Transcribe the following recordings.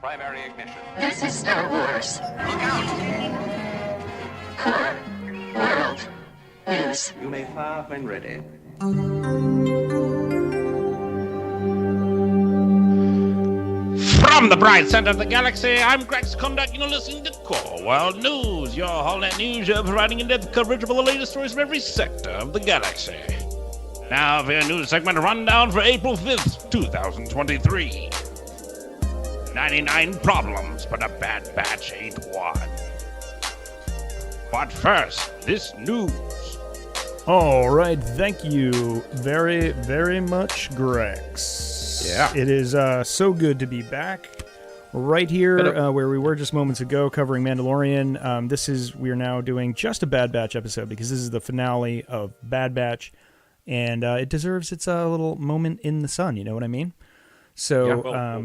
primary ignition. This is Star Wars. Look out! Core World News. You may fire when ready. From the bright center of the galaxy, I'm Grex Conduct. You're listening to Core World News, your whole-net news show providing in-depth coverage of all the latest stories from every sector of the galaxy. Now for your news segment rundown for April 5th, 2023. 99 problems, but a Bad Batch ain't one. But first, this news. All right, thank you very, very much, Grex. Yeah. It is so good to be back right here where we were just moments ago covering Mandalorian. We are now doing just a Bad Batch episode because this is the finale of Bad Batch, and it deserves its little moment in the sun, you know what I mean? So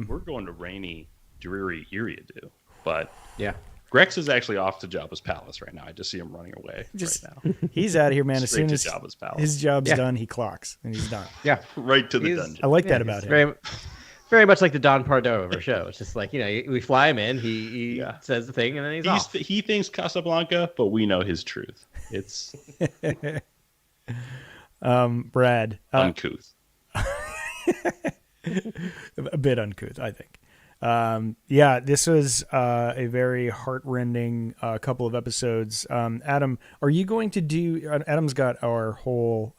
we're going to rainy, dreary Eriadu, but yeah. Grex is actually off to Jabba's palace right now. I just see him running away right now. He's out of here, man. As soon as Jabba's palace. his job's done, he clocks, and he's done. Yeah, right to the dungeon. I like that about him. Very much like the Don Pardo of our show. It's just like, we fly him in, he says the thing, and then he's off. He thinks Casablanca, but we know his truth. It's Brad. Uncouth. A bit uncouth, I think. This was a very heartrending couple of episodes. Adam, are you going to do... Adam's got our whole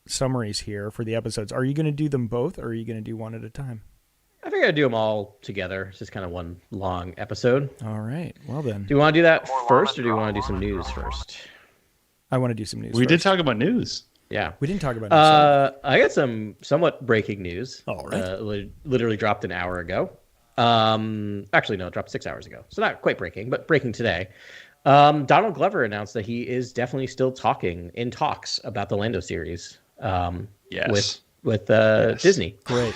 summaries here for the episodes. Are you going to do them both, or are you going to do one at a time? I think I'd do them all together. It's just kind of one long episode. All right. Well, then. Do you want to do that first, or do you want to do some news first? I want to do some news We did talk about news. Yeah. We didn't talk about news. I got some somewhat breaking news. All right. Literally dropped an hour ago. Actually, no, it dropped 6 hours ago. So not quite breaking, but breaking today. Donald Glover announced that he is definitely still in talks about the Lando series. Yes. With Disney. Great.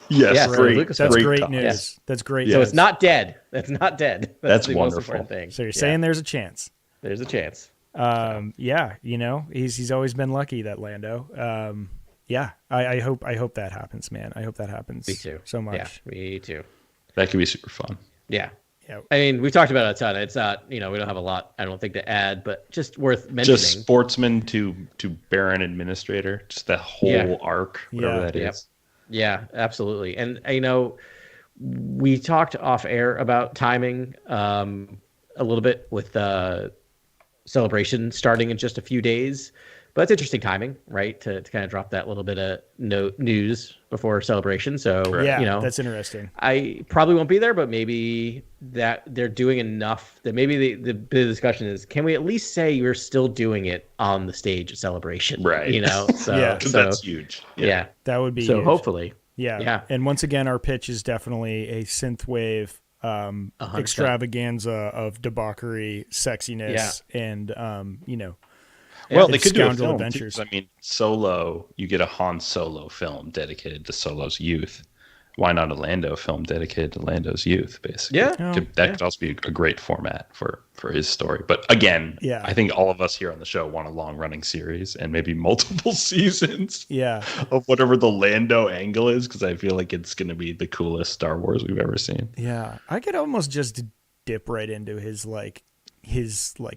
Yes, yeah, great. That's great talk. news. Yes. That's great. So news. it's not dead. That's not dead. That's the wonderful. most important thing. So you're saying there's a chance. There's a chance. He's always been lucky, that Lando. I hope that happens, man. I hope that happens. Me too. So much. Yeah, me too. That could be super fun. Yeah. Yeah. I mean, we've talked about it a ton. It's not, we don't have a lot, I don't think, to add, but just worth mentioning. Just sportsman to Baron Administrator, just that whole arc, whatever that is. Yeah, absolutely. And, we talked off air about timing a little bit with Celebration starting in just a few days. But it's interesting timing, right, to kind of drop that little bit of news before Celebration. So, that's interesting. I probably won't be there, but maybe that they're doing enough that maybe the bit of discussion is, can we at least say you're still doing it on the stage at Celebration? Right. So, that's huge. Yeah. That would be so huge. hopefully. Yeah. And once again, our pitch is definitely a synthwave extravaganza of debauchery, sexiness, and, Well, they could do a Scoundrel film. Adventures. I mean, Solo, you get a Han Solo film dedicated to Solo's youth. Why not a Lando film dedicated to Lando's youth, basically? Yeah. That could also be a great format for his story. But again, I think all of us here on the show want a long-running series and maybe multiple seasons of whatever the Lando angle is, because I feel like it's going to be the coolest Star Wars we've ever seen. Yeah. I could almost just dip right into his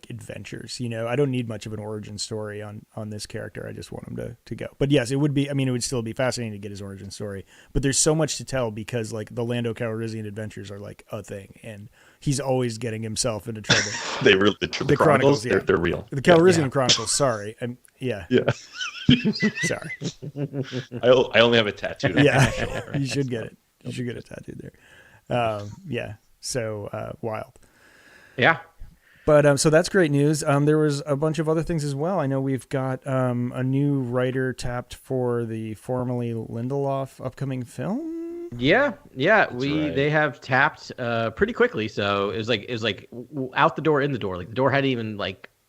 adventures. I don't need much of an origin story on this character. I just want him to go. But yes, it would still be fascinating to get his origin story, but there's so much to tell because the Lando Calrissian adventures are a thing, and he's always getting himself into trouble. The Chronicles, they're real. The Calrissian Chronicles, sorry. Yeah. Sorry. I only have a tattoo. You should get it. You should get a tattoo there. So wild. Yeah. But so that's great news. There was a bunch of other things as well. I know we've got a new writer tapped for the formerly Lindelof upcoming film. Yeah. They have tapped pretty quickly. So it was like out the door, in the door. Like the door hadn't even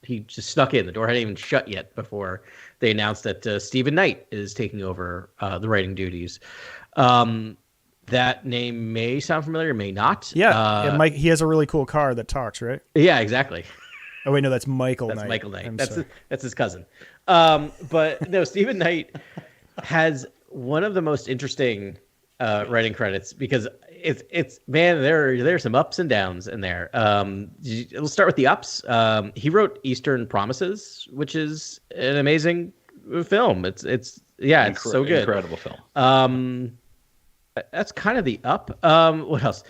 he just snuck in. The door hadn't even shut yet before they announced that Stephen Knight is taking over the writing duties. That name may sound familiar, may not. Yeah, Mike. He has a really cool car that talks, right? Yeah, exactly. Oh wait, no, that's Michael Knight. That's Michael Knight. That's his cousin. But no, Stephen Knight has one of the most interesting writing credits because it's man, there's some ups and downs in there. Let's start with the ups. He wrote Eastern Promises, which is an amazing film. It's so good. Incredible film. That's kind of the up. What else?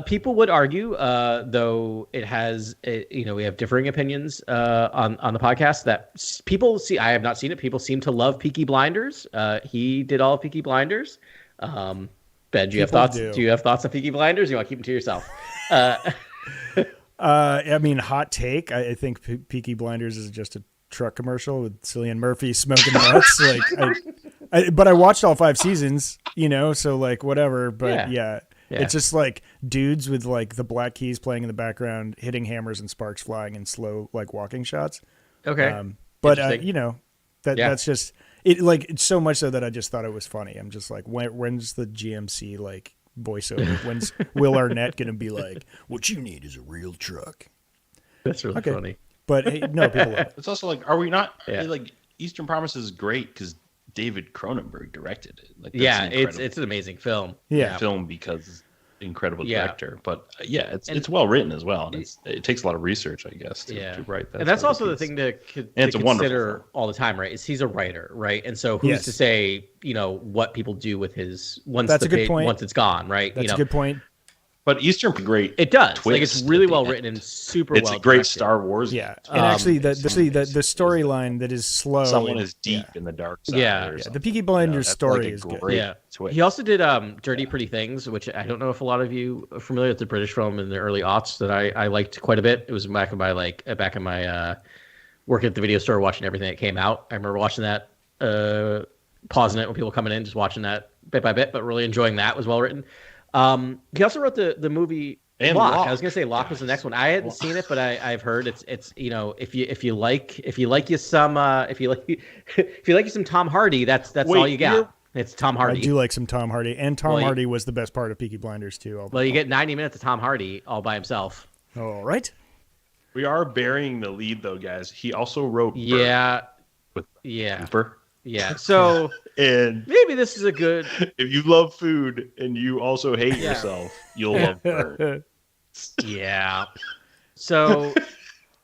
People would argue, though it has, we have differing opinions on the podcast, that people see. I have not seen it. People seem to love Peaky Blinders. He did all of Peaky Blinders. Ben, do you have thoughts? Do you have thoughts on Peaky Blinders? You want to keep them to yourself? I mean, hot take. I think Peaky Blinders is just a truck commercial with Cillian Murphy smoking nuts. But I watched all 5 seasons, so like whatever. But yeah. It's just like dudes with like the Black Keys playing in the background, hitting hammers and sparks flying in slow like walking shots. Okay. But that's just it. Like it's so much so that I just thought it was funny. I'm just like, when's the GMC like voiceover? When's Will Arnett gonna be like, what you need is a real truck? That's really funny. But hey, no, people love it. It's also like, are we not like Eastern Promises is great because David Cronenberg directed it. Like, it's an amazing film. Film because incredible director. But it's well written as well. And it takes a lot of research, I guess, to write that. And that's also the thing to consider all the time, right? Is he's a writer, right? And so who's to say, what people do with his once it's gone, right? That's a good point. But Eastern great. It does. Twist, like it's really well written and super well. It's a great Star Wars. Yeah, and actually, the storyline that is slow. Someone is deep in the dark side. Yeah, the Peaky Blinders story is good. Yeah, twist. He also did Dirty Pretty Things, which I don't know if a lot of you are familiar with the British film in the early aughts that I liked quite a bit. It was back in my work at the video store, watching everything that came out. I remember watching that, pausing it when people coming in, just watching that bit by bit, but really enjoying that. It was well written. He also wrote the movie Locke. I was gonna say Locke was the next one. I hadn't seen it, but I've heard it's if you like you some Tom Hardy, that's all you got. It's Tom Hardy. I do like some Tom Hardy, and Tom Hardy was the best part of Peaky Blinders too. You get 90 minutes of Tom Hardy all by himself. All right. We are burying the lead though, guys. He also wrote Cooper. Yeah, so and maybe this is a good. If you love food and you also hate yourself, you'll love Burn. Yeah. So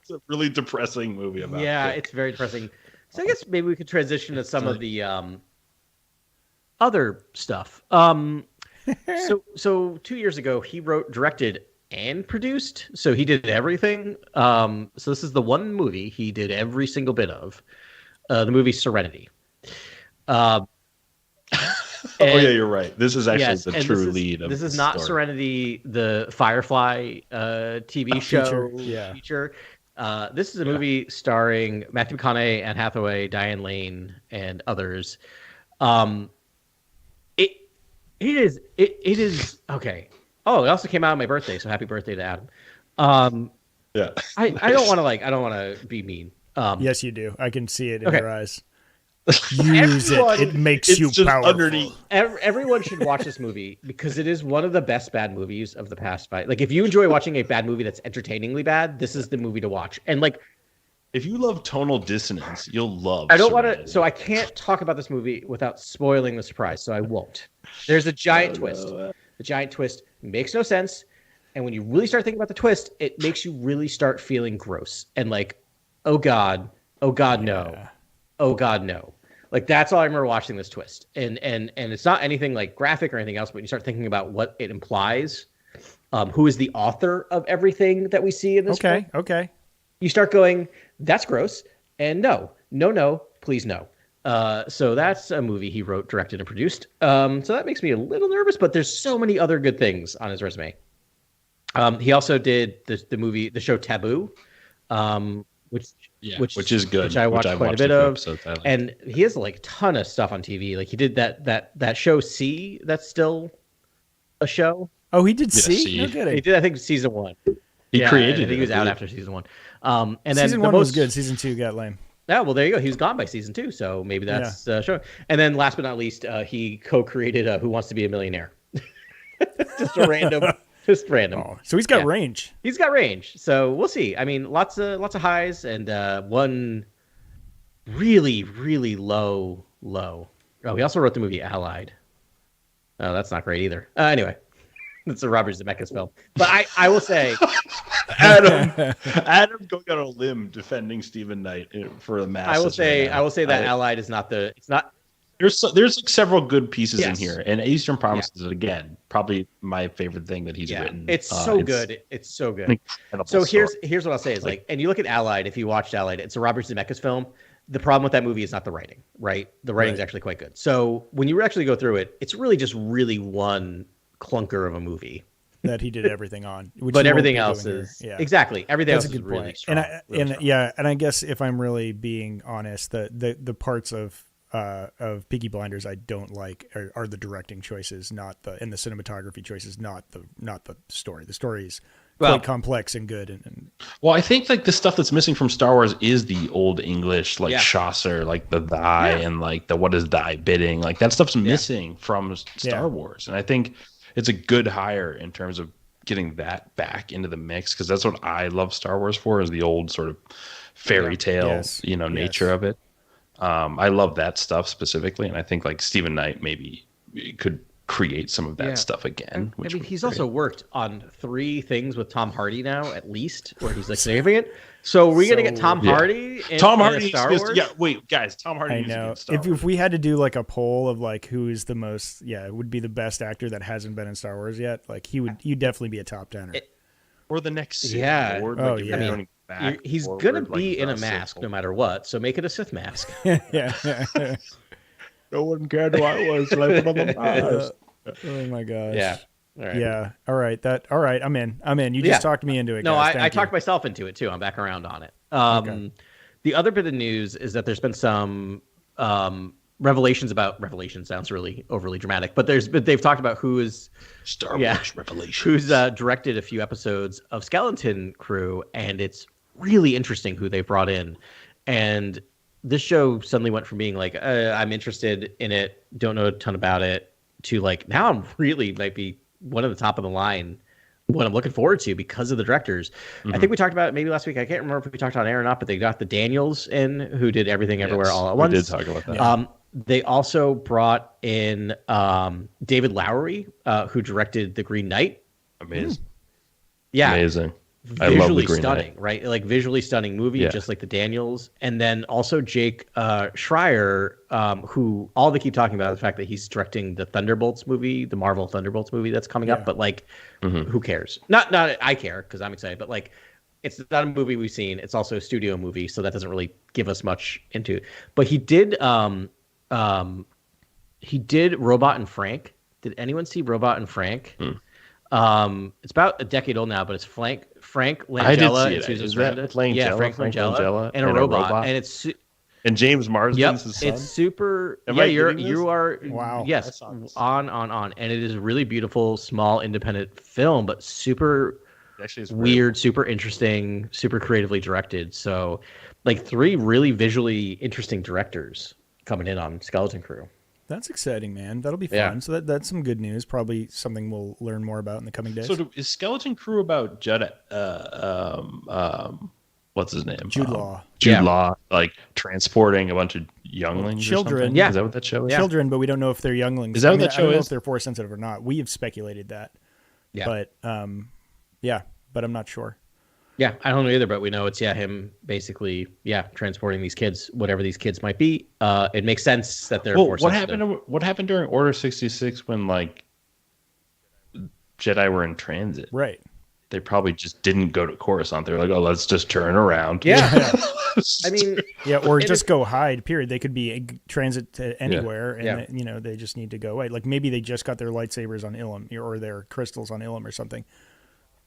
it's a really depressing movie about. Yeah, it's very depressing. So I guess maybe we could transition to some of the other stuff. So 2 years ago, he wrote, directed, and produced. So he did everything. So this is the one movie he did every single bit of. The movie Serenity. You're right. This is actually the true lead of this is not story. Serenity, the Firefly TV show feature. This is a movie starring Matthew McConaughey, Anne Hathaway, Diane Lane, and others. It is okay. Oh, it also came out on my birthday, so happy birthday to Adam. I don't want to be mean. Yes, you do. I can see it in your eyes. Use it. It makes you powerful. Underneath. Everyone should watch this movie because it is one of the best bad movies of the past 5. Like, if you enjoy watching a bad movie that's entertainingly bad, this is the movie to watch. And like, if you love tonal dissonance, you'll love. I don't want to. So I can't talk about this movie without spoiling the surprise. So I won't. There's a giant twist. The giant twist makes no sense, and when you really start thinking about the twist, it makes you really start feeling gross and like, oh God, no. Oh God, no. Like that's all I remember watching this twist. And it's not anything like graphic or anything else, but you start thinking about what it implies. Who is the author of everything that we see in this film. Okay. You start going, that's gross. And no, please no. So that's a movie he wrote, directed, and produced. So that makes me a little nervous, but there's so many other good things on his resume. He also did the show Taboo, which is good, which I watched quite a bit of, and he has like a ton of stuff on TV. Like he did that show C, that's still a show. Oh, he did C? No kidding. He did, I think, season 1. He created it. I think he was out after season 1. And then season 1 was good. Season 2 got lame. Yeah, well, there you go. He was gone by season 2, so maybe that's show. And then last but not least, he co-created Who Wants to Be a Millionaire. Just random. Oh, so he's got range. He's got range. So we'll see. I mean, lots of highs and one really, really low. Oh, he also wrote the movie Allied. Oh, that's not great either. Anyway. It's a Robert Zemeckis film. But I will say, Adam going on a limb defending Stephen Knight for the masses. I will say that Allied is not the. It's not. There's like several good pieces in here, and Eastern Promises again probably my favorite thing that he's written. It's so good. It's so good. So here's what I'll say is like, and you look at Allied. If you watched Allied, it's a Robert Zemeckis film. The problem with that movie is not the writing, right? The writing's actually quite good. So when you actually go through it, it's really just one clunker of a movie that he did everything on. But everything else is exactly everything else is really point. Strong. And I guess if I'm really being honest, the parts of Peaky Blinders I don't like are the directing choices, and the cinematography choices, not the story. The story is quite complex and good. And well, I think like the stuff that's missing from Star Wars is the old English, like Chaucer, like the thy and like the what is thy bidding, like that stuff's missing from Star Wars, and I think it's a good hire in terms of getting that back into the mix, because that's what I love Star Wars for, is the old sort of fairy tale, nature of it. I love that stuff specifically, and I think like Stephen Knight maybe could create some of that stuff again. I mean, he's also worked on 3 things with Tom Hardy now, at least, where he's like significant. So we're gonna get Tom Hardy in Star Wars? Wait, guys, Tom Hardy. I know. If we had to do like a poll of like who is the most, would be the best actor that hasn't been in Star Wars yet, like he'd definitely be a top 10er. Or the next Award. He's gonna be in a mask no matter what, so make it a Sith mask. No one cared who I was. So I put on the mask. Oh my gosh. Yeah. All right. Yeah. All right. I'm in. You just talked me into it. No, guys. I talked myself into it too. I'm back around on it. The other bit of news is that there's been some revelations. Sounds really overly dramatic, but they've talked about who is Star Wars Revelations, who's directed a few episodes of Skeleton Crew, and it's really interesting who they brought in. And this show suddenly went from being like, I'm interested in it, don't know a ton about it, to like, now I'm really might be one of the top of the line, what I'm looking forward to because of the directors. I think we talked about it maybe last week. I can't remember if we talked on air or not, but they got the Daniels in, who did Everything Everywhere All at Once. We did talk about that. They also brought in David Lowery, who directed The Green Knight. Amazing. Yeah. Amazing. Visually stunning, right? Like visually stunning movie, just like the Daniels. And then also Jake Schreier, who all they keep talking about is the fact that he's directing the Thunderbolts movie, the Marvel Thunderbolts movie that's coming up. But like, who cares? Not I care because I'm excited, but like, it's not a movie we've seen. It's also a studio movie, so that doesn't really give us much into it. But he did Robot and Frank. Did anyone see Robot and Frank? It's about a decade old now, but it's Frank Langella. I did see it. Susan Is that Langella? Yeah, Frank Langella and a robot. And it's and James Marsden's his son. It's super. Am yeah, I you are. Wow. Yes, on, and it is a really beautiful, small, independent film, but super weird, super interesting, super creatively directed. So, like 3 really visually interesting directors coming in on Skeleton Crew. That's exciting, man. That'll be fun. Yeah. So that's some good news. Probably something we'll learn more about in the coming days. So is Skeleton Crew about Judd? What's his name? Jude Law. Jude Law, like transporting a bunch of younglings. Children. Or something? Yeah. Is that what that show is? Children, but we don't know if they're younglings. Is that what that show I don't know is? if they're force sensitive or not. We have speculated that. Yeah. But but I'm not sure. Yeah, I don't know either, but we know it's him basically transporting these kids, whatever these kids might be. It makes sense that they're force sensitive. What happened during Order 66 when like Jedi were in transit? Right. They probably just didn't go to Coruscant. They were like, "Oh, let's just turn around." Yeah. I mean, or just go hide. Period. They could be in transit to anywhere, and they just need to go away. Like maybe they just got their lightsabers on Ilum or their crystals on Ilum or something.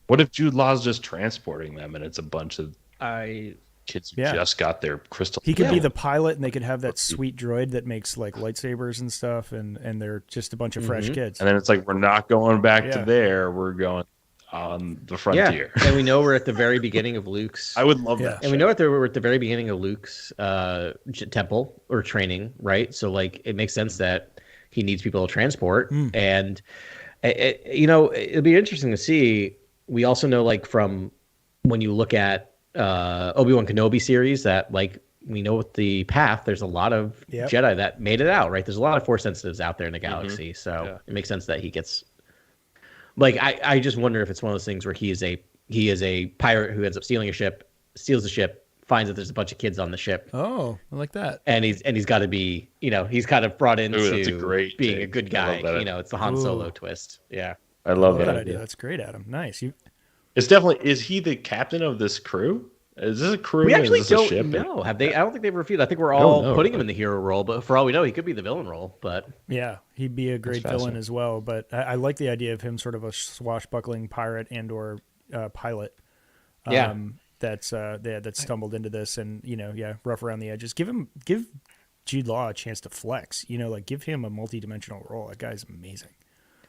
What if Jude Law's just transporting them, and it's a bunch of kids who just got their crystal? He could be the pilot, and they could have that sweet droid that makes like lightsabers and stuff, and they're just a bunch of fresh kids. And then it's like, we're not going back to there. We're going on the frontier. Yeah. And we know we're at the very beginning of Luke's. I would love that. And we know we're at the very beginning of Luke's temple or training, right? So like, it makes sense that he needs people to transport, and it'll be interesting to see. We also know, like, from when you look at Obi-Wan Kenobi series, that like we know with the path, there's a lot of Jedi that made it out, right? There's a lot of force sensitives out there in the galaxy, so it makes sense that he gets Like I just wonder if it's one of those things where he is a pirate who ends up stealing a ship, steals the ship, finds that there's a bunch of kids on the ship. Oh, I like that. And he's got to be, he's kind of brought into being a good guy. It's the Han Solo twist. Yeah. I love that idea. That's great, Adam. Nice. It's definitely, is he the captain of this crew? Is this a crew? We actually don't know. Have they? I don't think they've revealed. I think we're all putting him in the hero role, but for all we know, he could be the villain role. But yeah, he'd be a great villain as well. But I like the idea of him sort of a swashbuckling pirate and/or pilot. That stumbled into this and rough around the edges. Give Jude Law a chance to flex. Give him a multi-dimensional role. That guy's amazing.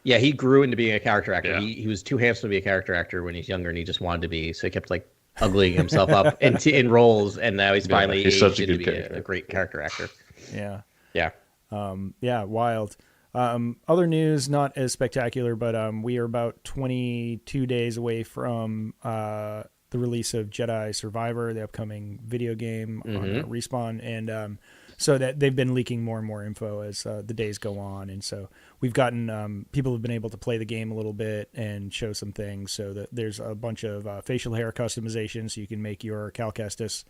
Yeah, he grew into being a character actor. Yeah. He was too handsome to be a character actor when he's younger, and he just wanted to be. So he kept uglying himself up in roles, and now he's finally aged into be a great character actor. Yeah. Yeah. Wild. Other news, not as spectacular, but we are about 22 days away from the release of Jedi Survivor, the upcoming video game on Respawn, and so that they've been leaking more and more info as the days go on, and so we've gotten people have been able to play the game a little bit and show some things. So that there's a bunch of facial hair customization, so you can make your Cal Kestis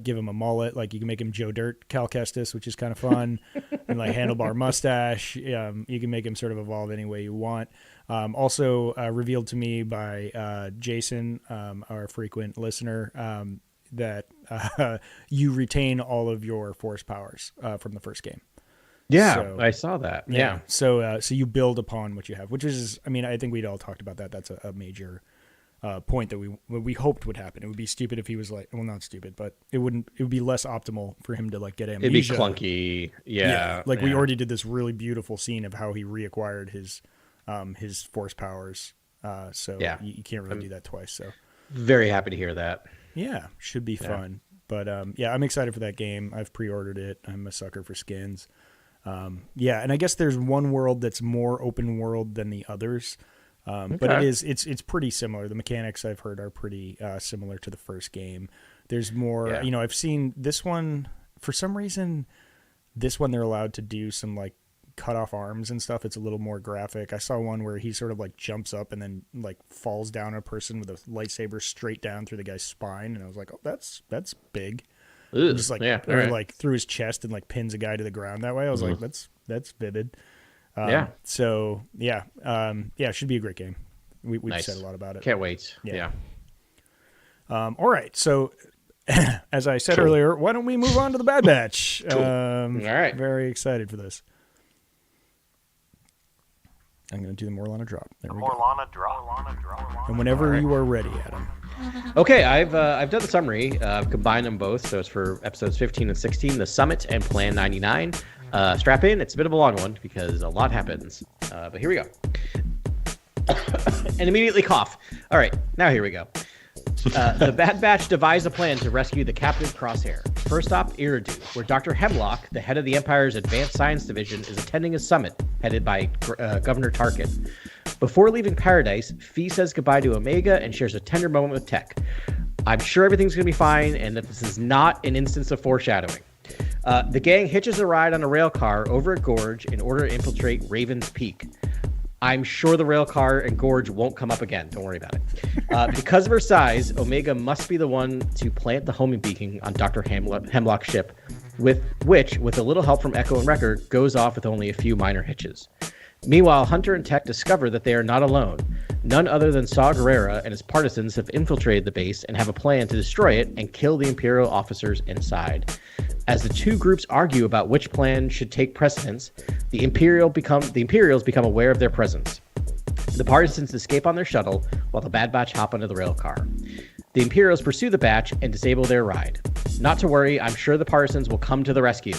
give him a mullet, like you can make him Joe Dirt Cal Kestis, which is kind of fun, and handlebar mustache. You can make him sort of evolve any way you want. Also revealed to me by Jason, our frequent listener, that you retain all of your force powers from the first game. Yeah, so, I saw that. Yeah. So you build upon what you have, which is, I think we'd all talked about that. That's a major point that we hoped would happen. It would be stupid if he was not stupid, but it would be less optimal for him to get amnesia. It'd be clunky. Yeah. We already did this really beautiful scene of how he reacquired his force powers. You can't really do that twice. So very happy to hear that. Yeah, should be fun. But I'm excited for that game. I've pre-ordered it. I'm a sucker for skins. And I guess there's one world that's more open world than the others. But it's pretty similar. The mechanics I've heard are pretty similar to the first game. There's more, I've seen this one for some reason. This one they're allowed to do some cut off arms and stuff. It's a little more graphic. I saw one where he sort of jumps up and then falls down a person with a lightsaber straight down through the guy's spine, and I was like, oh, that's big. Just through his chest and pins a guy to the ground that way. I was like, that's vivid. So it should be a great game. We've said a lot about it. Can't wait. Yeah. All right. So as I said earlier, why don't we move on to the Bad Batch? All right. Very excited for this. I'm going to do the Morlana drop. There we go. And whenever you are ready, Adam. Okay, I've done the summary. I've combined them both, so it's for episodes 15 and 16, The Summit and Plan 99. Strap in. It's a bit of a long one because a lot happens. But here we go. And immediately cough. All right, now here we go. The Bad Batch devise a plan to rescue the captive Crosshair. First stop, Eridu, where Dr. Hemlock, the head of the Empire's Advanced Science Division, is attending a summit headed by Governor Tarkin. Before leaving Paradise, Fee says goodbye to Omega and shares a tender moment with Tech. I'm sure everything's going to be fine and that this is not an instance of foreshadowing. The gang hitches a ride on a rail car over a gorge in order to infiltrate Raven's Peak. I'm sure the rail car and gorge won't come up again. Don't worry about it. Because of her size, Omega must be the one to plant the homing beacon on Dr. Hemlock's ship, with a little help from Echo and Wrecker, goes off with only a few minor hitches. Meanwhile, Hunter and Tech discover that they are not alone. None other than Saw Gerrera and his partisans have infiltrated the base and have a plan to destroy it and kill the Imperial officers inside. As the two groups argue about which plan should take precedence, the Imperials become aware of their presence. The partisans escape on their shuttle, while the Bad Batch hop onto the rail car. The Imperials pursue the Batch and disable their ride. Not to worry, I'm sure the partisans will come to the rescue.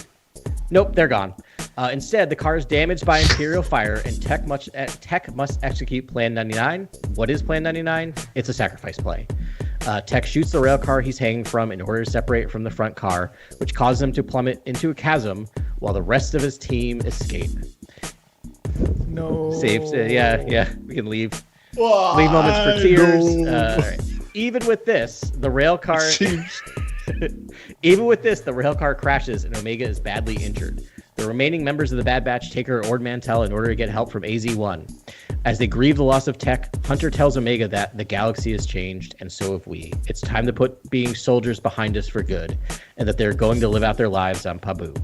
Nope, they're gone. Instead, the car is damaged by Imperial fire, and Tech must execute Plan 99. What is Plan 99? It's a sacrifice play. Tech shoots the rail car he's hanging from in order to separate from the front car, which causes him to plummet into a chasm while the rest of his team escape. No. Saves. Yeah. We can leave. Leave moments for tears. All right. Even with this, the rail car. The rail car crashes and Omega is badly injured. The remaining members of the Bad Batch take her to Ord Mantell in order to get help from AZ-1. As they grieve the loss of Tech, Hunter tells Omega that the galaxy has changed, and so have we. It's time to put being soldiers behind us for good, and that they're going to live out their lives on Pabu.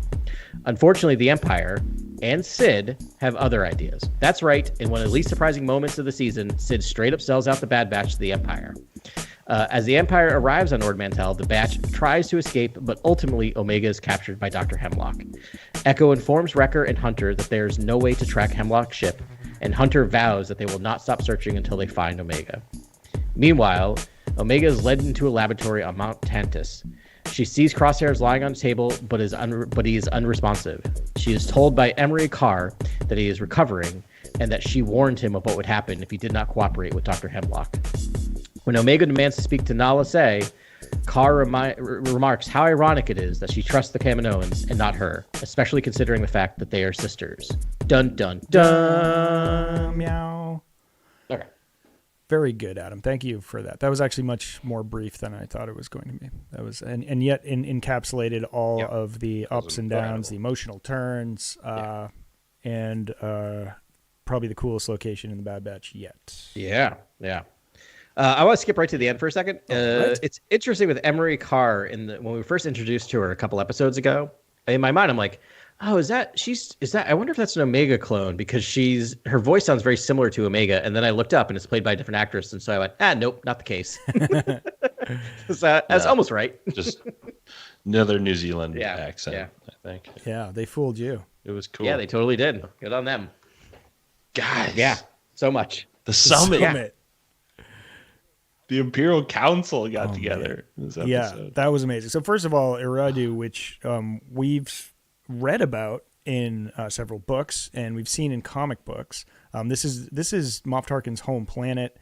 Unfortunately, the Empire and Sid have other ideas. That's right, in one of the least surprising moments of the season, Sid straight up sells out the Bad Batch to the Empire. As the Empire arrives on Ord Mantell, the Batch tries to escape, but ultimately Omega is captured by Dr. Hemlock. Echo informs Wrecker and Hunter that there's no way to track Hemlock's ship, and Hunter vows that they will not stop searching until they find Omega. Meanwhile, Omega is led into a laboratory on Mount Tantus. She sees Crosshairs lying on a table, but he is unresponsive. She is told by Emery Carr that he is recovering, and that she warned him of what would happen if he did not cooperate with Dr. Hemlock. When Omega demands to speak to Nala Se, Carr remarks how ironic it is that she trusts the Kaminoans and not her, especially considering the fact that they are sisters. Dun dun dun. Meow. Okay. Very good, Adam. Thank you for that. That was actually much more brief than I thought it was going to be. That was and yet encapsulated all of the ups and downs, the emotional turns, and probably the coolest location in the Bad Batch yet. Yeah. I want to skip right to the end for a second. It's interesting with Emery Carr when we were first introduced to her a couple episodes ago. In my mind, I'm like, oh, is that? I wonder if that's an Omega clone, because her voice sounds very similar to Omega. And then I looked up and it's played by a different actress, and so I went, nope, not the case. That's almost right. Just another New Zealand accent, I think. Yeah, they fooled you. It was cool. Yeah, they totally did. Good on them, guys. Yeah, so much. The summit. Yeah. The Imperial Council got together in this episode. Yeah, that was amazing. So first of all, Eriadu, which we've read about in several books and we've seen in comic books. This is Moff Tarkin's home planet.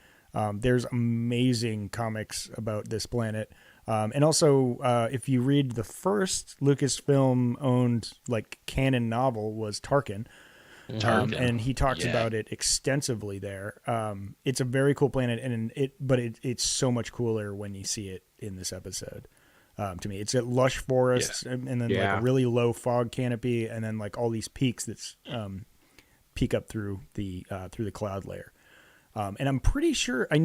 There's amazing comics about this planet. And also, if you read the first Lucasfilm-owned canon novel was Tarkin. And he talks about it extensively there. It's a very cool planet, but it's so much cooler when you see it in this episode. To me, it's a lush forest, and then a really low fog canopy, and then all these peaks that peek up through the cloud layer. And I'm pretty sure I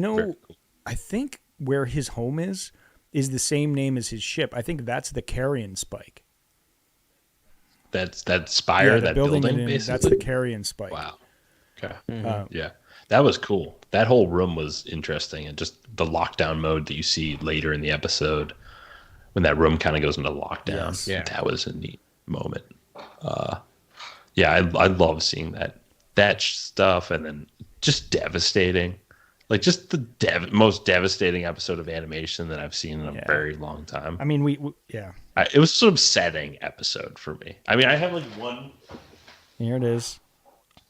think where his home is the same name as his ship. I think that's the Carrion Spike. That spire, that building basically? That's the Carrion Spike. Wow. Okay. Yeah, that was cool. That whole room was interesting, and just the lockdown mode that you see later in the episode when that room kind of goes into lockdown. Yes. That was a neat moment. I love seeing that stuff, and then just devastating. Just the most devastating episode of animation that I've seen in a very long time. I mean, it was an upsetting episode for me. I mean, I have one. Here it is.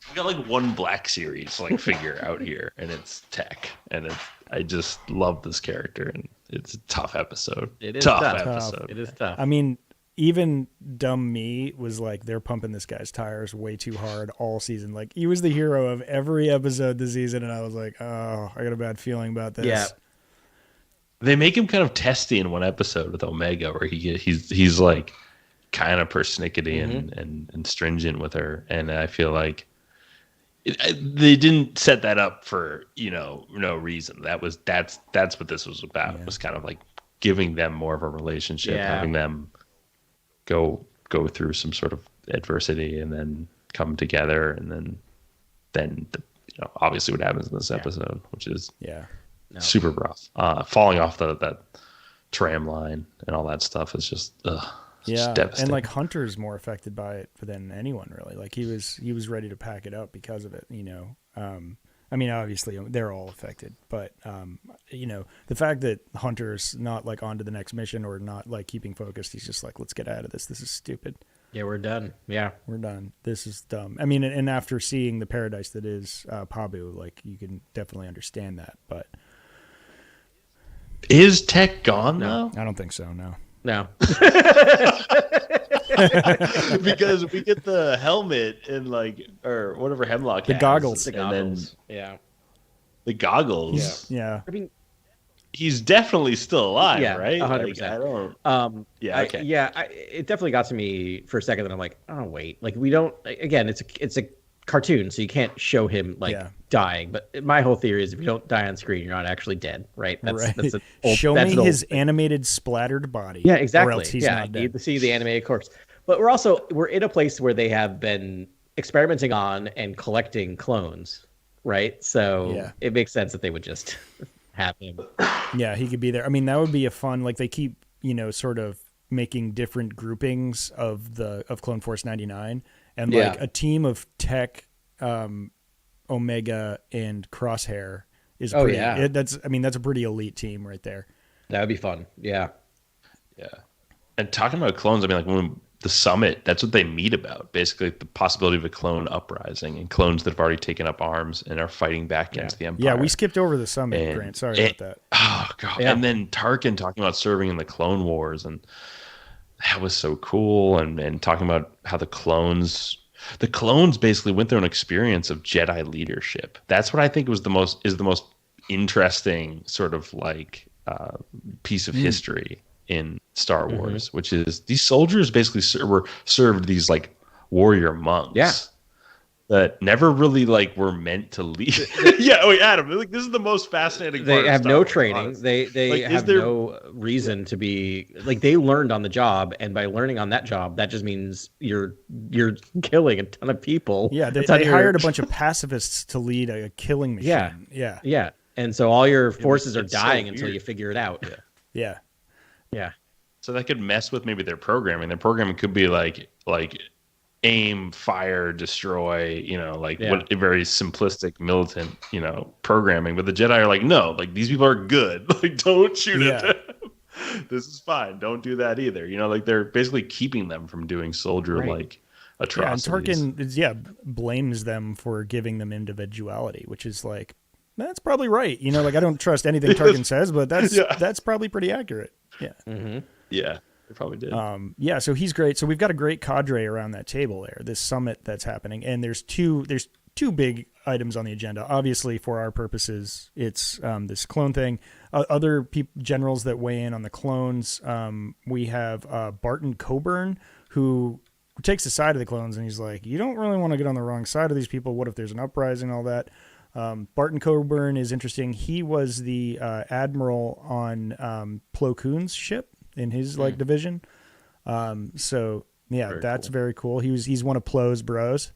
I got one Black Series figure out here, and it's Tech, and I just love this character, and it's a tough episode. It is tough episode. It is tough. I mean, even dumb me was they're pumping this guy's tires way too hard all season. He was the hero of every episode this season, and I was like, oh, I got a bad feeling about this. Yeah. They make him kind of testy in one episode with Omega, where he's kind of persnickety and stringent with her, and I feel like they didn't set that up for no reason. That's what this was about. It was kind of giving them more of a relationship, having them go through some sort of adversity and then come together, and then obviously what happens in this episode, which is super rough. Falling off that tram line and all that stuff is just devastating. And Hunter's more affected by it than anyone really. He was ready to pack it up because of it. I mean, obviously they're all affected, but the fact that Hunter's not on to the next mission or not keeping focused, he's just let's get out of this. This is stupid. Yeah, we're done. Yeah, we're done. This is dumb. I mean, and after seeing the paradise that is Pabu, you can definitely understand that. But is Tech gone though? I don't think so. No. Because we get the helmet and or whatever Hemlock the has. Goggles. The goggles. The goggles. Yeah. I mean, he's definitely still alive, right? 100%. I don't. It definitely got to me for a second. That I'm like, oh wait, we don't. Again, it's a cartoon, so you can't show him dying. But my whole theory is if you don't die on screen, you're not actually dead, right? That's show me his animated splattered body. Yeah, exactly. Or else he's not dead. You need to see the animated corpse. But we're in a place where they have been experimenting on and collecting clones, right? So it makes sense that they would just have him. Yeah, he could be there. I mean, that would be a fun, like they keep, sort of making different groupings of Clone Force 99 and like a team of Tech, Omega and Crosshair is that's a pretty elite team right there. That would be fun. Yeah. Yeah. And talking about clones, I mean, like when the summit, that's what they meet about. Basically, the possibility of a clone uprising and clones that have already taken up arms and are fighting back against the Empire. Yeah, we skipped over the summit, Grant. Sorry about that. Oh, God. Yeah. And then Tarkin talking about serving in the Clone Wars. And that was so cool. And talking about how the clones basically went through an experience of Jedi leadership. That's what I think is the most interesting sort of like piece of history in Star Wars, which is these soldiers basically were served these like warrior monks that never really like were meant to lead. Adam, like this is the most fascinating part. They have no training. They like, have no reason to be like, they learned on the job, and by learning on that job, that just means you're killing a ton of people. Yeah, they hired a bunch of pacifists to lead a killing machine. Yeah. And so all your forces are dying until you figure it out. Yeah. So that could mess with maybe their programming. Their programming could be like aim, fire, destroy, what a very simplistic militant, programming. But the Jedi are like, no, like these people are good. Like, don't shoot at them. This is fine. Don't do that either. Like they're basically keeping them from doing soldier-like atrocities. And Tarkin, blames them for giving them individuality, which is like, that's probably right. Like I don't trust anything Tarkin says, but that's probably pretty accurate. Yeah. Mm-hmm. Yeah, they probably did. So he's great. So we've got a great cadre around that table there, this summit that's happening. And there's two big items on the agenda. Obviously, for our purposes, it's this clone thing. Other generals that weigh in on the clones, we have Barton Coburn, who takes the side of the clones, and he's like, you don't really want to get on the wrong side of these people. What if there's an uprising and all that? Barton Coburn is interesting. He was the admiral on Plo Koon's ship in his division. So yeah, that's cool. Very cool. He's one of Plo's bros.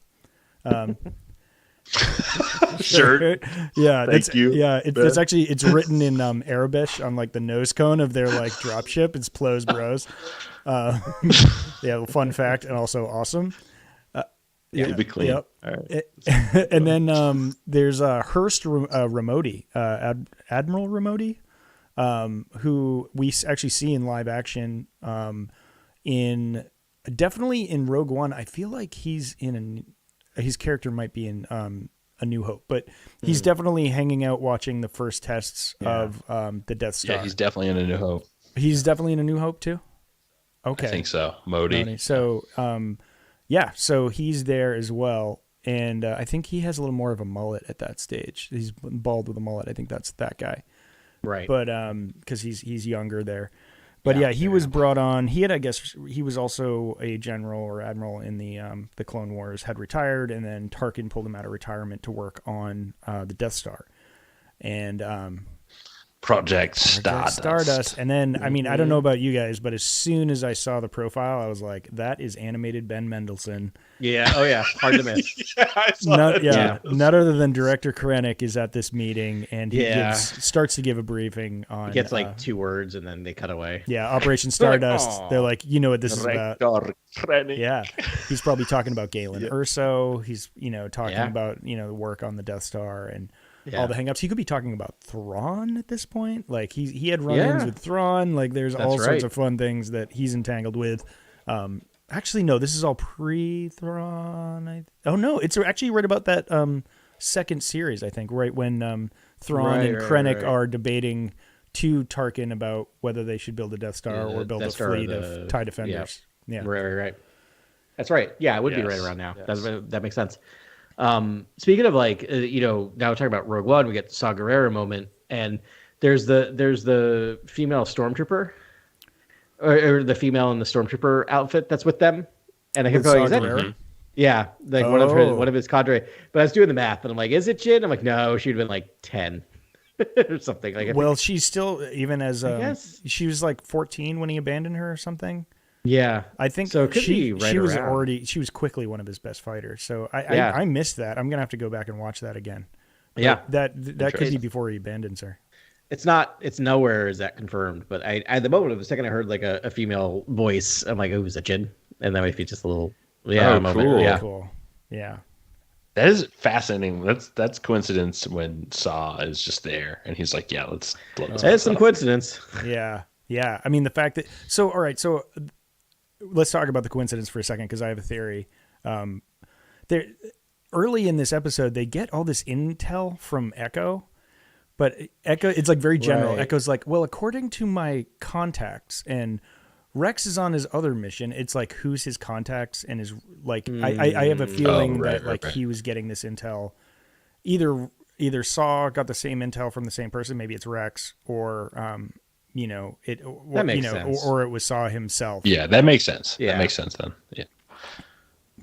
Sure. Yeah. Thank you. Yeah. It's written in Arabic on like the nose cone of their like drop ship. It's Plo's bros. Fun fact and also awesome. It'll be clean. Yep. All right. And then there's Hurst Ramodi, Admiral Ramodi, who we actually see in live action definitely in Rogue One. I feel like his character might be in A New Hope, but he's definitely hanging out watching the first tests of the Death Star. Yeah, he's definitely in A New Hope. He's definitely in A New Hope too? Okay. I think so. Modi. So, so he's there as well. And I think he has a little more of a mullet at that stage. He's bald with a mullet. I think that's that guy. Right. But because he's younger there. But he was brought on. He was also a general or admiral in the Clone Wars, had retired, and then Tarkin pulled him out of retirement to work on the Death Star. And Project Stardust. And then, I mean, I don't know about you guys, but as soon as I saw the profile, I was like, that is animated Ben Mendelsohn. Yeah. Oh, yeah. Hard to miss. None other than Director Krennic is at this meeting, and he starts to give a briefing on... He gets like 2 words, and then they cut away. Yeah, Operation Stardust. They're like, you know what this is about. Krennic. Yeah. He's probably talking about Galen Erso. He's, talking about, the work on the Death Star and... all the hangups. He could be talking about Thrawn at this point. Like he had run-ins with Thrawn. Like there's all sorts of fun things that he's entangled with. Actually, no, this is all pre-Thrawn. It's actually right about that second series, I think, right when Thrawn and Krennic are debating to Tarkin about whether they should build a Death Star or build a fleet of TIE Defenders. Yeah. Right. That's right. Yeah, it would be right around now. Yes. That makes sense. Speaking of now we're talking about Rogue One, we get the Saw Gerrera moment, and there's the female stormtrooper, or the female in the stormtrooper outfit that's with them, and I kept going, is that? Yeah, like one of his cadre. But I was doing the math, and I'm like, is it Jin? I'm like, no, she'd been like 10 or something. Like, she's still even as she was like 14 when he abandoned her or something. Yeah, I think so she was quickly one of his best fighters. So I missed that. I'm gonna have to go back and watch that again. But that could be before he abandons her. It's nowhere is that confirmed. But I at the moment, the second I heard like a female voice, I'm like, oh, is it Jin? And then if you just a little, cool. Yeah, cool. Yeah. That is fascinating. That's coincidence when Saw is just there and he's like, yeah, let's it's some coincidence. Yeah. Yeah. I mean, the fact that all right, so let's talk about the coincidence for a second because I have a theory. There early in this episode, they get all this intel from Echo, but Echo it's like very general. Right. Echo's like, well, according to my contacts, and Rex is on his other mission. It's like who's his contacts and his like. I have a feeling that he was getting this intel. Either Saw got the same intel from the same person. Maybe it's Rex, or that makes sense. Or it was Saw himself. Yeah, that makes sense. Yeah, that makes sense then.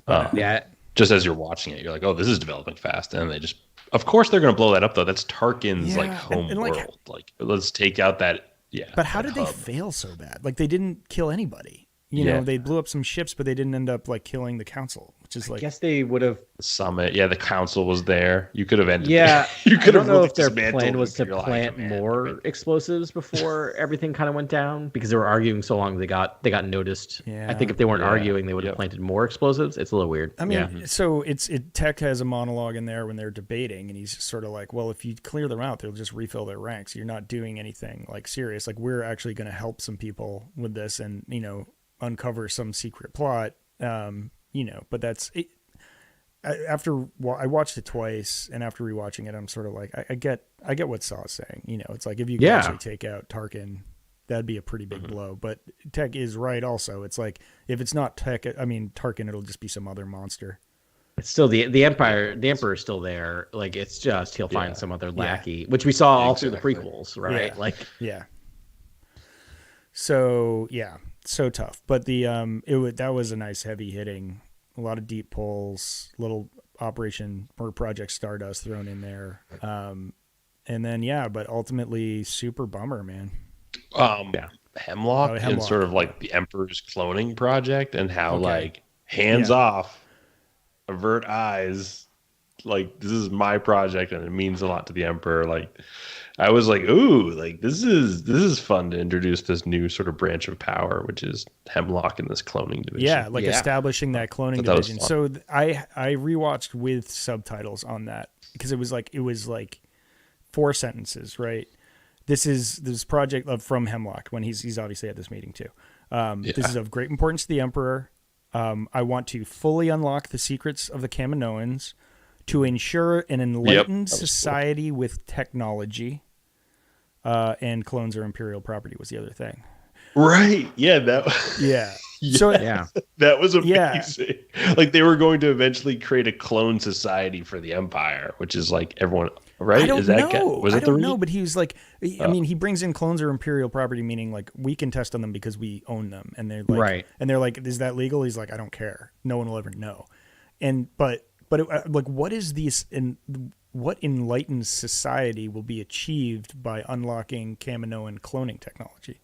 Yeah. Just as you're watching it, you're like, oh, this is developing fast, and they just, of course, they're going to blow that up though. That's Tarkin's home world. Like, let's take out that. Yeah. But how did they fail so bad? Like they didn't kill anybody. You know, they blew up some ships, but they didn't end up like killing the council, which is like. I guess they would have. The summit. Yeah, the council was there. You could have ended. Yeah. You could have. I don't know if their plan was to plant more explosives before everything kind of went down because they were arguing so long they got noticed. Yeah. I think if they weren't arguing, they would have planted more explosives. It's a little weird. I mean, so Tech has a monologue in there when they're debating, and he's sort of like, well, if you clear them out, they'll just refill their ranks. You're not doing anything like serious. Like we're actually going to help some people with this, and uncover some secret plot, but that's it. After I watched it twice, and after rewatching it, I'm sort of like, I get what Saw's saying. It's like if you can actually take out Tarkin, that'd be a pretty big blow. But Tech is right. Also, it's like if it's not Tarkin, it'll just be some other monster. It's still the Empire. The Emperor is still there. Like it's just he'll find some other lackey, which we saw all through the prequels, right? Yeah. So so tough, but that was a nice heavy hitting, a lot of deep pulls, little Operation or Project Stardust thrown in there, and then but ultimately super bummer, man. Hemlock and sort of like the Emperor's cloning project and how like hands off, avert eyes, like this is my project and it means a lot to the Emperor. Like I was like, ooh, like this is fun to introduce this new sort of branch of power, which is Hemlock in this cloning division. Yeah, establishing that cloning division. So I rewatched with subtitles on that because it was like 4 sentences, right? This project from Hemlock when he's obviously at this meeting too. This is of great importance to the Emperor. I want to fully unlock the secrets of the Kaminoans to ensure an enlightened society with technology. And clones are imperial property was the other thing. Right. Yeah. So that was amazing. Like they were going to eventually create a clone society for the Empire, which is like everyone, right? I don't know, but he was like, I mean, he brings in clones are imperial property, meaning like we can test on them because we own them. And they're like, and they're like, is that legal? He's like, I don't care. No one will ever know. But what is these what enlightened society will be achieved by unlocking Kaminoan cloning technology?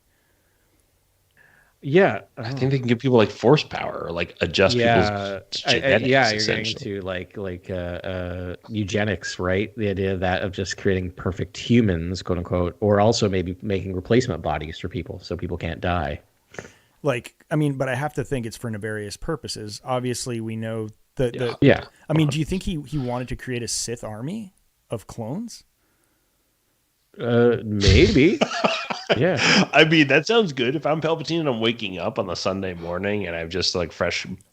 Yeah, I think they can give people like force power or like adjust people's genetics. You're getting to like eugenics, right? The idea of just creating perfect humans, quote unquote, or also maybe making replacement bodies for people so people can't die. Like, I mean, but I have to think it's for nefarious purposes. Obviously, we know that. I mean, do you think he wanted to create a Sith army of clones? Maybe. Yeah. I mean, that sounds good. If I'm Palpatine and I'm waking up on the Sunday morning and I've just like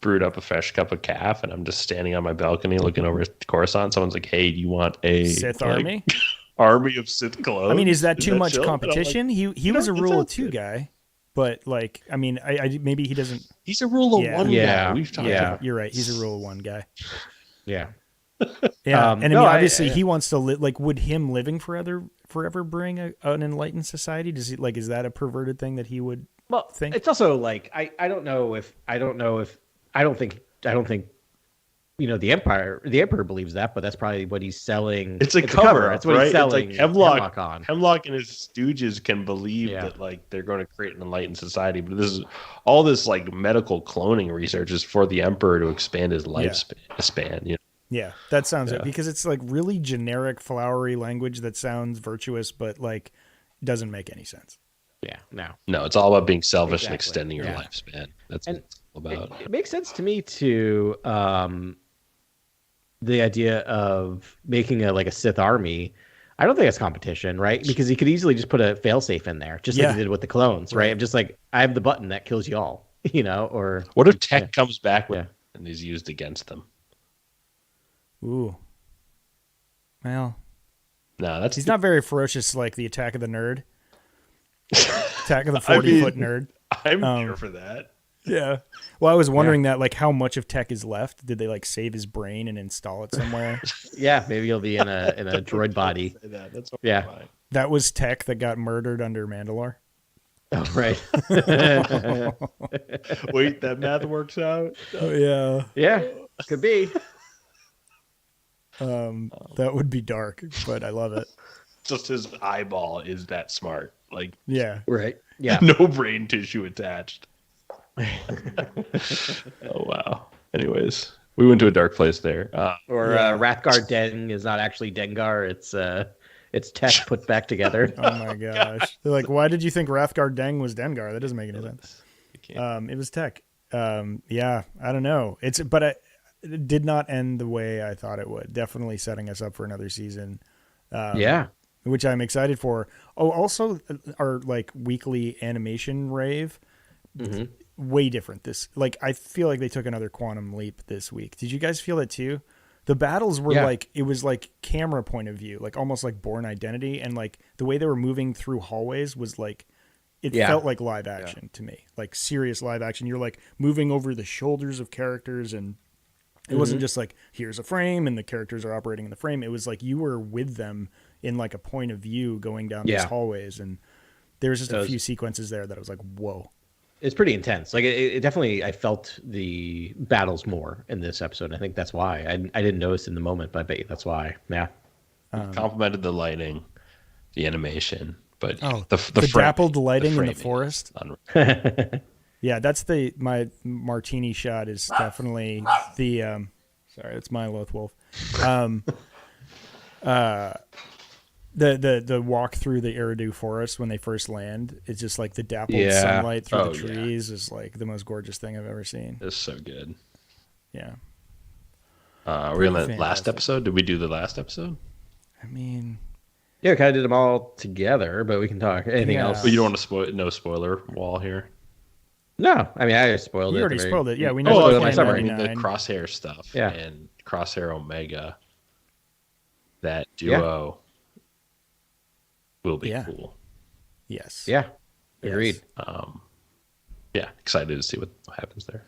brewed up a fresh cup of calf and I'm just standing on my balcony looking over at Coruscant, someone's like, hey, do you want a Sith army? Army of Sith clones? I mean, is that too much competition? Like, he was a rule of 2 guy. But like, I mean, I maybe he doesn't. He's a rule of 1 guy. We've talked about. You're right. He's a rule of 1 guy. Yeah. And obviously he wants to live. Like, would him living forever bring an enlightened society? Does he like? Is that a perverted thing that he would think? It's also like I don't think the Emperor believes that, but that's probably what he's selling. It's a cover. That's what he's selling. It's like Hemlock on. Hemlock and his stooges can believe that like they're going to create an enlightened society, but this is all this like medical cloning research is for the Emperor to expand his lifespan. You know? Yeah, that sounds it, because it's like really generic, flowery language that sounds virtuous, but like doesn't make any sense. Yeah, no, it's all about being selfish and extending your lifespan. That's what it's all about. It makes sense to me to the idea of making a Sith army. I don't think it's competition, right? Because he could easily just put a failsafe in there, just like he did with the clones, right? I'm just like, I have the button that kills you all, or what if tech comes back and is used against them? Ooh. Well, no, he's not very ferocious like the Attack of the Nerd. Attack of the 40-foot nerd. I'm here for that. Yeah. Well, I was wondering that, like, how much of tech is left? Did they like save his brain and install it somewhere? Yeah, maybe he'll be in a droid body. That's fine. That was tech that got murdered under Mandalore. Oh, right. Wait, that math works out. Oh, yeah. Yeah, could be. That would be dark, but I love it. Just his eyeball is that smart. Like, yeah, right. Yeah, no brain tissue attached. Oh wow. Anyways, we went to a dark place there. Rathgar Deng is not actually Dengar. It's tech put back together. Oh my gosh! They're like, why did you think Rathgar Deng was Dengar? That doesn't make any sense. It was tech. Yeah, I don't know. It did not end the way I thought it would. Definitely setting us up for another season. Which I'm excited for. Oh, also our like weekly animation rave. Mm-hmm. Way different. I feel like they took another quantum leap this week. Did you guys feel it too? The battles were it was like camera point of view, like almost like Born Identity, and like the way they were moving through hallways was like, it felt like live action to me, like serious live action. You're like moving over the shoulders of characters, and it wasn't just like, here's a frame and the characters are operating in the frame. It was like you were with them in like a point of view going down these hallways, and there was just a few sequences there that I was like, whoa. It's pretty intense. Like it definitely, I felt the battles more in this episode. I think that's why I didn't notice in the moment, but I bet you that's why. Yeah. Complimented the lighting, the animation, but the dappled lighting in the forest. Yeah, that's my martini shot is definitely the sorry, it's my Loth Wolf. The walk through the Eridu forest when they first land, it's just like the dappled sunlight through the trees is like the most gorgeous thing I've ever seen. It's so good. Yeah. Are we on the last episode? Did we do the last episode? I mean, yeah, we kind of did them all together, but we can talk anything else. But you don't want to no spoiler wall here. No, I mean I spoiled it. You already spoiled it. Yeah, we know. I mean the Crosshair stuff. Yeah. And Crosshair Omega. That duo will be cool. Yes. Yeah. Agreed. Excited to see what happens there.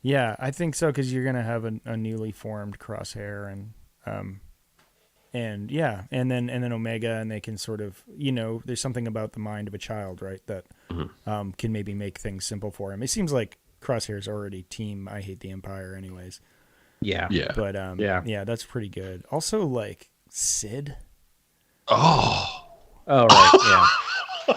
Yeah, I think so, because you're gonna have a newly formed Crosshair and then Omega, and they can sort of, there's something about the mind of a child, right, that can maybe make things simple for him. It seems like Crosshair's already team I Hate the Empire anyways. Yeah. But that's pretty good. Also, like Sid. Oh right, yeah.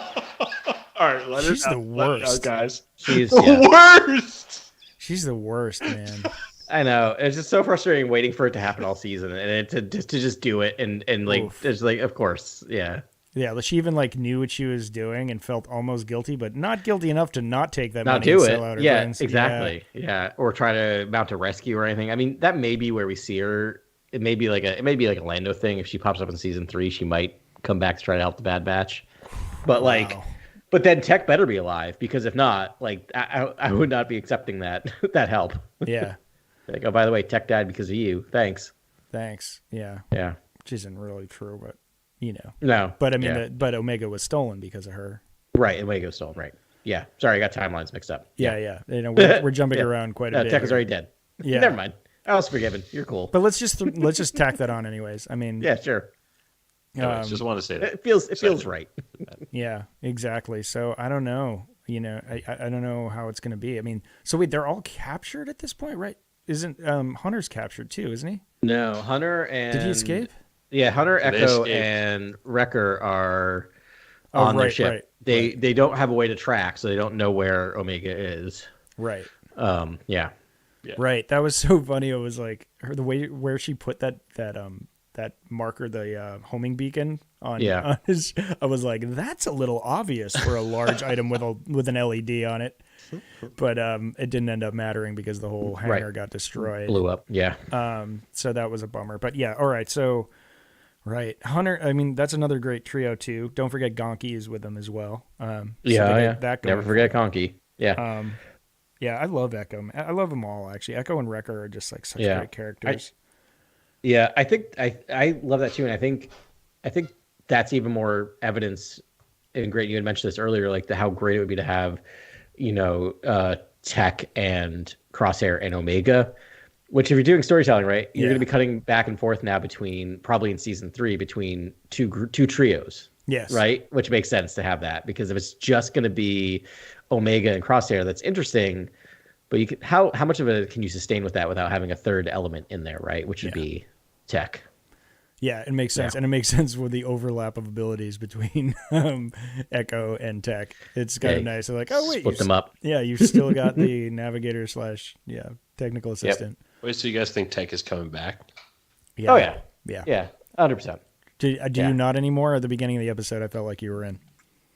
All right, she's the worst, guys. She's the worst. She's the worst, man. I know. It's just so frustrating waiting for it to happen all season, and to just do it, and like it's like, of course, yeah. Yeah, she even like knew what she was doing and felt almost guilty, but not guilty enough to not take that money do and it. sell out her Yeah, friends. exactly. Yeah, or try to mount a rescue or anything. I mean, that may be where we see her. It may be like a Lando thing. If she pops up in season 3, she might come back to try to help the Bad Batch. But but then Tech better be alive, because if not, like I would not be accepting that help. Yeah. Like, oh, by the way, Tech died because of you. Thanks. Yeah. Yeah. Which isn't really true, but No. But I mean, but Omega was stolen because of her. Right, Omega was stolen. Right. Yeah. Sorry, I got timelines mixed up. Yeah. We're jumping around quite a bit. Tech is already dead. Yeah. Never mind. I was forgiven. You're cool. But let's just tack that on, anyways. I mean, yeah, sure. I just want to say that it feels right. Yeah, exactly. So I don't know. I don't know how it's going to be. I mean, so wait, they're all captured at this point, right? isn't Hunter's captured too, isn't he? No, Hunter and did he escape? Yeah, Hunter, Echo, and Wrecker are on their ship. They don't have a way to track, so they don't know where Omega is. Right. Yeah. Right. That was so funny. It was like the way where she put that marker, the homing beacon on his. I was like, that's a little obvious for a large item with an LED on it. But it didn't end up mattering because the whole hangar got destroyed. Blew up. Yeah. So that was a bummer. But yeah, all right. So Hunter, I mean, that's another great trio too. Don't forget Gonki is with them as well. That never forget Gonki. Yeah. Yeah, I love Echo. I love them all actually. Echo and Wrecker are just like such great characters. I think I love that too, and I think that's even more evidence. And great, you had mentioned this earlier, like how great it would be to have, Tech and Crosshair and Omega. Which, if you're doing storytelling right, you're going to be cutting back and forth now probably in season 3 between two trios. Yes. Right, which makes sense to have that, because if it's just going to be Omega and Crosshair, that's interesting. But how much of it can you sustain with that without having a third element in there, right? Which would be Tech. Yeah, it makes sense, and it makes sense with the overlap of abilities between Echo and Tech. It's kind of nice. They're like, oh wait, split them up. Yeah, you've still got the navigator / technical assistant. Yep. Wait, so you guys think Tech is coming back? Yeah. Oh yeah, 100%. Do you not anymore? At the beginning of the episode, I felt like you were in.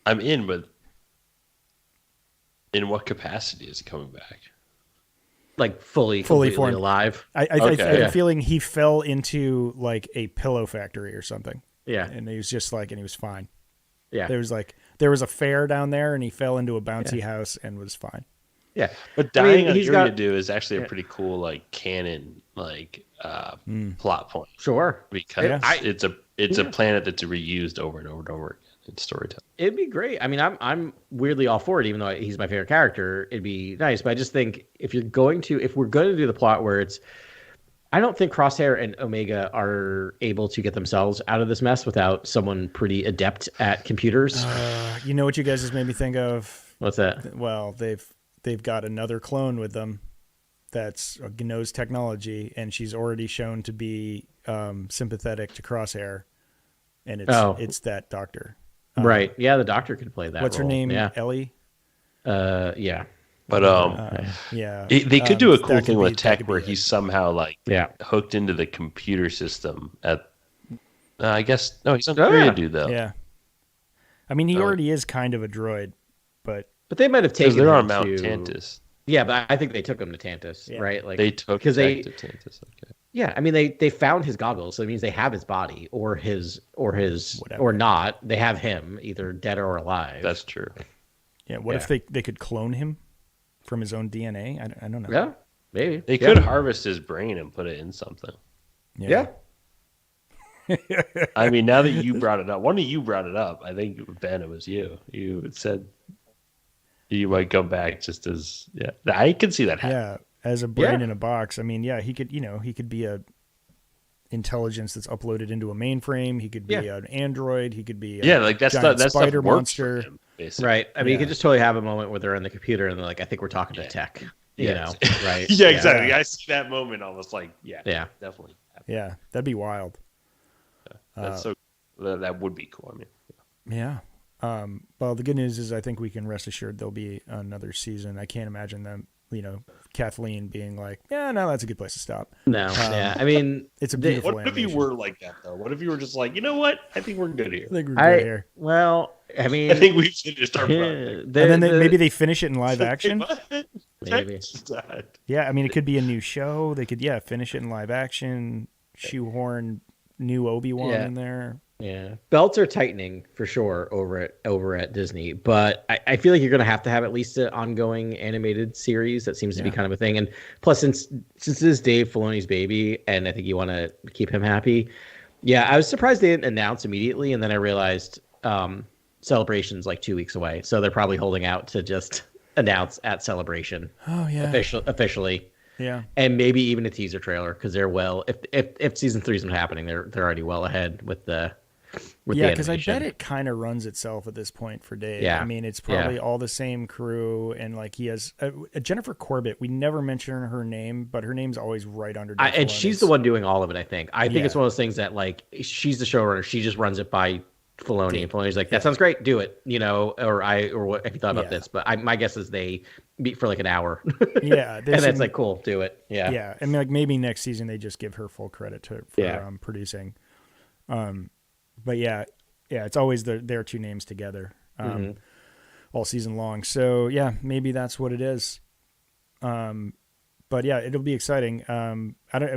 I'm in, but in what capacity is he coming back? Like fully formed, alive. I have a feeling he fell into like a pillow factory or something. Yeah, and he was just like, and he was fine. Yeah, there was a fair down there, and he fell into a bouncy house and was fine. Yeah, but dying on Iridu is actually a pretty cool like canon plot point. Sure, because it's a planet that's reused over and over and over again in storytelling. It'd be great. I mean, I'm weirdly all for it, even though he's my favorite character. It'd be nice, but I just think if we're going to do the plot where it's, I don't think Crosshair and Omega are able to get themselves out of this mess without someone pretty adept at computers. You know what you guys just made me think of? What's that? Well, they've got another clone with them that's knows technology, and she's already shown to be sympathetic to Crosshair, and it's that doctor. Right. Yeah, the doctor could play that. What's role. her name? Yeah. Ellie? Yeah. But they could do a cool thing with Tech where he's somehow hooked into the computer system at I guess he's on Iridu though. Yeah. I mean, he already is kind of a droid, but they might have taken they're on Mount Tantus. Yeah, but I think they took him to Tantus, right? Like they took him to Tantus. Okay. Yeah, I mean they found his goggles, so it means they have his body or not. They have him either dead or alive. That's true. Yeah. What if they could clone him from his own DNA? I don't know. Yeah, maybe they could harvest his brain and put it in something. Yeah. I mean, now that you brought it up, one of you brought it up. I think Ben, it was you. You said you might come back just as I can see that happening. Yeah. As a brain in a box. I mean, he could be a intelligence that's uploaded into a mainframe. He could be an android. He could be that's spider monster. Him, right. I mean, you could just totally have a moment where they're in the computer and they're like, I think we're talking to Tech. You know, right? Yeah, exactly. I see that moment almost like, definitely. Yeah, that'd be wild. That's that would be cool. I mean, yeah. Well, the good news is I think we can rest assured there'll be another season. I can't imagine them, Kathleen being like, yeah, no, that's a good place to stop. No, I mean, it's a beautiful What if you were like that, though? What if you were just like, you know what? I think we're good here. I think we're good here. Well, I mean, I think we finished our project. And then maybe they finish it in live action. Maybe. Yeah, I mean, it could be a new show. They could, finish it in live action, shoehorn new Obi-Wan in there. Yeah, belts are tightening for sure over at Disney, but I feel like you're going to have at least an ongoing animated series. That seems to be kind of a thing. And plus, since this is Dave Filoni's baby, and I think you want to keep him happy. Yeah, I was surprised they didn't announce immediately, and then I realized Celebration's like 2 weeks away, so they're probably holding out to just announce at Celebration. Oh yeah, officially. Yeah, and maybe even a teaser trailer because they're if season 3 isn't happening, they're already well ahead with the with yeah, the because I animation. bet it kind of runs itself at this point for Dave. Yeah. I mean, it's probably all the same crew, and like he has Jennifer Corbett. We never mention her name, but her name's always right under. And she's the one doing all of it. I think it's one of those things that like she's the showrunner. She just runs it by Filoni, and Filoni's like, that sounds great, do it, or what have you thought about this? But my guess is they meet for like an hour. Yeah, and that's like, cool, do it. Yeah. I mean, like maybe next season they just give her full credit for producing. But yeah, it's always their two names together all season long. So yeah, maybe that's what it is. But yeah, it'll be exciting.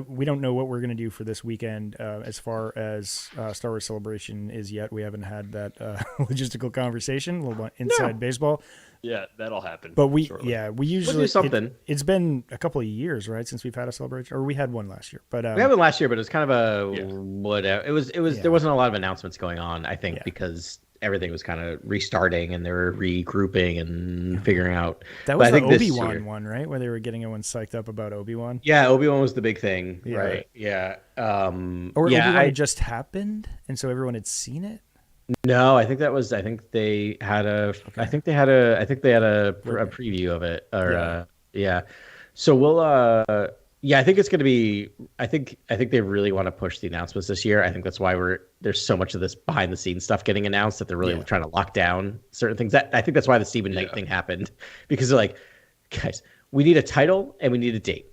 We don't know what we're going to do for this weekend as far as Star Wars Celebration is yet. We haven't had that logistical conversation, a little inside baseball. Yeah, that'll happen. But we usually we'll do something. It's been a couple of years, right, since we've had a celebration, or we had one last year. But we had one last year, but it was kind of whatever. It was. There wasn't a lot of announcements going on, I think, because everything was kind of restarting and they were regrouping and figuring out. That was the Obi-Wan one, right? Where they were getting everyone psyched up about Obi-Wan. Yeah, Obi-Wan was the big thing, right? Yeah. Obi-Wan just happened, and so everyone had seen it. No, I think they had a. Okay. I think they had a preview of it. So we'll. Yeah, I think it's going to be. I think they really want to push the announcements this year. I think that's why there's so much of this behind the scenes stuff getting announced that they're really trying to lock down certain things. I think that's why the Stephen Knight thing happened, because they're like, guys, we need a title and we need a date.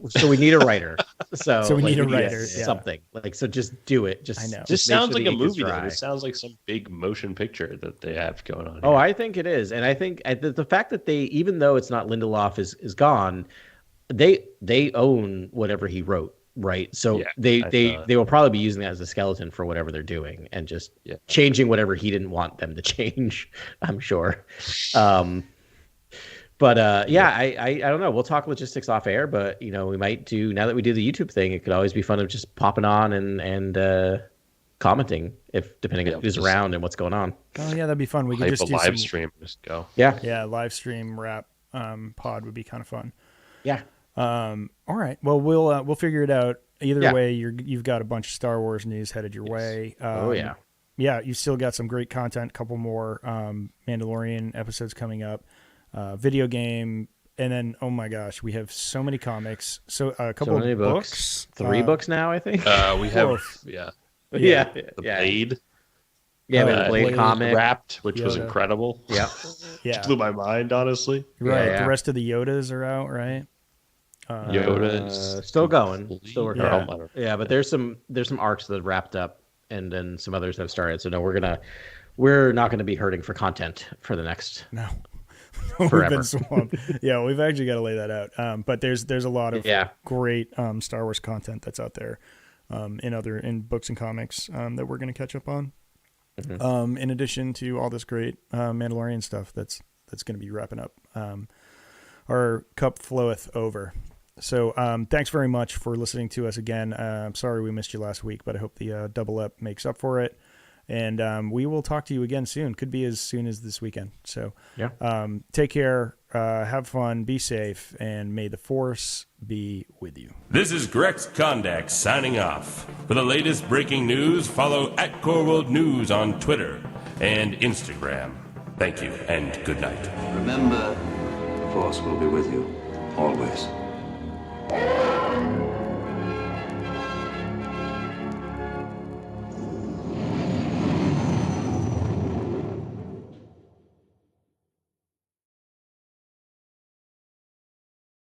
So we need a writer. So we need a writer. Something so just do it. I know. Just sounds like a movie. It sounds like some big motion picture that they have going on. Oh, I think it is, and I think the fact that they, even though it's not Lindelof is gone, they own whatever he wrote, right? So they will probably be using that as a skeleton for whatever they're doing, and just changing whatever he didn't want them to change, I'm sure. But I don't know. We'll talk logistics off air, but we might do, now that we do the YouTube thing, it could always be fun of just popping on and commenting, depending on who's around and what's going on. Oh yeah, that'd be fun. We could just do live stream, just go. Yeah, live stream rap pod would be kind of fun. Yeah. All right. Well, we'll figure it out. Either way, you've got a bunch of Star Wars news headed your way. Yeah, you've still got some great content. Couple more Mandalorian episodes coming up. Video game, and then oh my gosh, we have so many comics. So a couple of books. 3 books now, I think. We have the Blade. Yeah, the Blade comic Wrapped, which was incredible. Yeah. Which blew my mind, honestly. Right. Yeah. The rest of the Yodas are out, right? Yoda's still going, still working. Yeah, but there's some arcs that have wrapped up, and then some others have started. So no, we're not gonna be hurting for content for the next. No. Forever. We've been swamped. Yeah, we've actually got to lay that out. But there's a lot of great Star Wars content that's out there in books and comics that we're going to catch up on. Mm-hmm. In addition to all this great Mandalorian stuff that's going to be wrapping up. Our cup floweth over. So thanks very much for listening to us again. I'm sorry we missed you last week, but I hope the double up makes up for it. And we will talk to you again soon. Could be as soon as this weekend. So take care, have fun, be safe, and may the Force be with you. This is Grex Kondak signing off. For the latest breaking news, follow @CoreWorldNews on Twitter and Instagram. Thank you, and good night. Remember, the Force will be with you, always.